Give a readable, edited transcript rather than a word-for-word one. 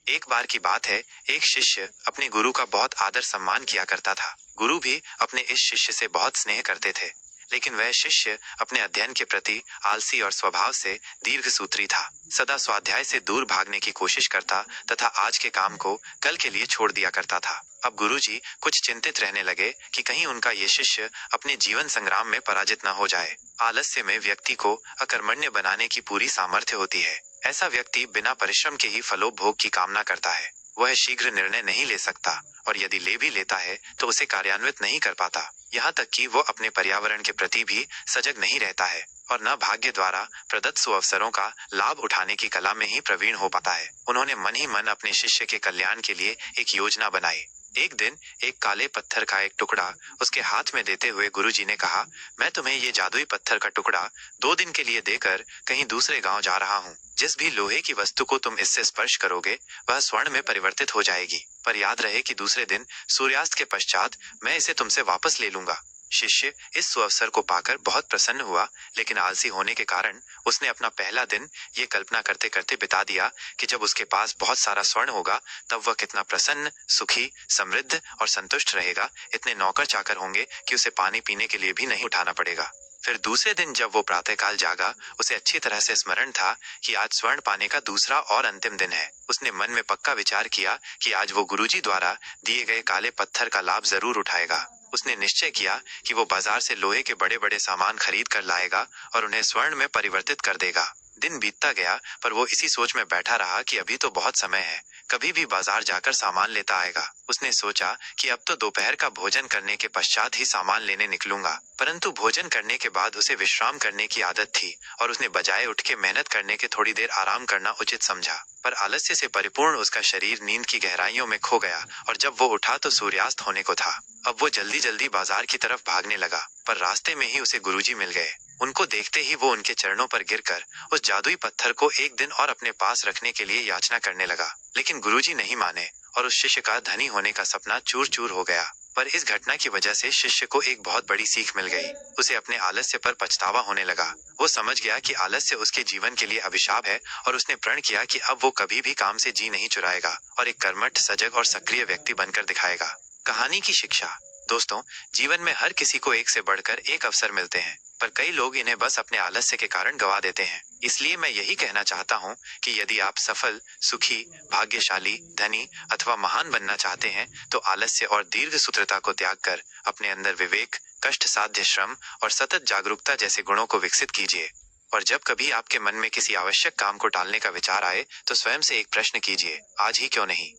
एक बार की बात है, एक शिष्य अपने गुरु का बहुत आदर सम्मान किया करता था। गुरु भी अपने इस शिष्य से बहुत स्नेह करते थे, लेकिन वह शिष्य अपने अध्ययन के प्रति आलसी और स्वभाव से दीर्घसूत्री था। सदा स्वाध्याय से दूर भागने की कोशिश करता तथा आज के काम को कल के लिए छोड़ दिया करता था। अब गुरुजी कुछ चिंतित रहने लगे कि कहीं उनका ये शिष्य अपने जीवन संग्राम में पराजित न हो जाए। आलस्य में व्यक्ति को अकर्मण्य बनाने की पूरी सामर्थ्य होती है। ऐसा व्यक्ति बिना परिश्रम के ही फलोपभोग की कामना करता है। वह शीघ्र निर्णय नहीं ले सकता और यदि ले भी लेता है तो उसे कार्यान्वित नहीं कर पाता। यहाँ तक कि वो अपने पर्यावरण के प्रति भी सजग नहीं रहता है और न भाग्य द्वारा प्रदत्त सुअवसरों का लाभ उठाने की कला में ही प्रवीण हो पाता है। उन्होंने मन ही मन अपने शिष्य के कल्याण के लिए एक योजना बनाई। एक दिन एक काले पत्थर का एक टुकड़ा उसके हाथ में देते हुए गुरुजी ने कहा, मैं तुम्हें ये जादुई पत्थर का टुकड़ा 2 दिन के लिए देकर कहीं दूसरे गांव जा रहा हूँ। जिस भी लोहे की वस्तु को तुम इससे स्पर्श करोगे वह स्वर्ण में परिवर्तित हो जाएगी, पर याद रहे कि दूसरे दिन सूर्यास्त के पश्चात मैं इसे तुमसे वापस ले लूंगा। शिष्य इस सुअवसर को पाकर बहुत प्रसन्न हुआ, लेकिन आलसी होने के कारण उसने अपना पहला दिन ये कल्पना करते करते बिता दिया कि जब उसके पास बहुत सारा स्वर्ण होगा तब वह कितना प्रसन्न, सुखी, समृद्ध और संतुष्ट रहेगा। इतने नौकर चाकर होंगे कि उसे पानी पीने के लिए भी नहीं उठाना पड़ेगा। फिर दूसरे दिन जब वो प्रातःकाल जागा, उसे अच्छी तरह से स्मरण था कि आज स्वर्ण पाने का दूसरा और अंतिम दिन है। उसने मन में पक्का विचार किया कि आज वो गुरुजी द्वारा दिए गए काले पत्थर का लाभ जरूर उठाएगा। उसने निश्चय किया कि वो बाजार से लोहे के बड़े बड़े सामान खरीद कर लाएगा और उन्हें स्वर्ण में परिवर्तित कर देगा। दिन बीतता गया, पर वो इसी सोच में बैठा रहा कि अभी तो बहुत समय है, कभी भी बाजार जाकर सामान लेता आएगा। उसने सोचा कि अब तो दोपहर का भोजन करने के पश्चात ही सामान लेने निकलूंगा, परंतु भोजन करने के बाद उसे विश्राम करने की आदत थी और उसने बजाय उठ के मेहनत करने के थोड़ी देर आराम करना उचित समझा। पर आलस्य से परिपूर्ण उसका शरीर नींद की गहराइयों में खो गया और जब वो उठा तो सूर्यास्त होने को था। अब वो जल्दी जल्दी बाजार की तरफ भागने लगा, पर रास्ते में ही उसे गुरुजी मिल गए। उनको देखते ही वो उनके चरणों पर गिरकर उस जादुई पत्थर को एक दिन और अपने पास रखने के लिए याचना करने लगा, लेकिन गुरुजी नहीं माने और उस शिष्य का धनी होने का सपना चूर चूर हो गया। पर इस घटना की वजह से शिष्य को एक बहुत बड़ी सीख मिल गई। उसे अपने आलस्य पर पछतावा होने लगा। वो समझ गया कि आलस्य उसके जीवन के लिए अभिशाप है और उसने प्रण किया कि अब वो कभी भी काम से जी नहीं चुराएगा और एक कर्मठ, सजग और सक्रिय व्यक्ति बनकर दिखाएगा। कहानी की शिक्षा। दोस्तों, जीवन में हर किसी को एक से बढ़कर एक अवसर मिलते हैं, पर कई लोग इन्हें बस अपने आलस्य के कारण गवा देते हैं। इसलिए मैं यही कहना चाहता हूँ कि यदि आप सफल, सुखी, भाग्यशाली, धनी अथवा महान बनना चाहते हैं तो आलस्य और दीर्घसूत्रता को त्याग कर अपने अंदर विवेक, कष्ट साध्य श्रम और सतत जागरूकता जैसे गुणों को विकसित कीजिए। और जब कभी आपके मन में किसी आवश्यक काम को टालने का विचार आए तो स्वयं से एक प्रश्न कीजिए, आज ही क्यों नहीं।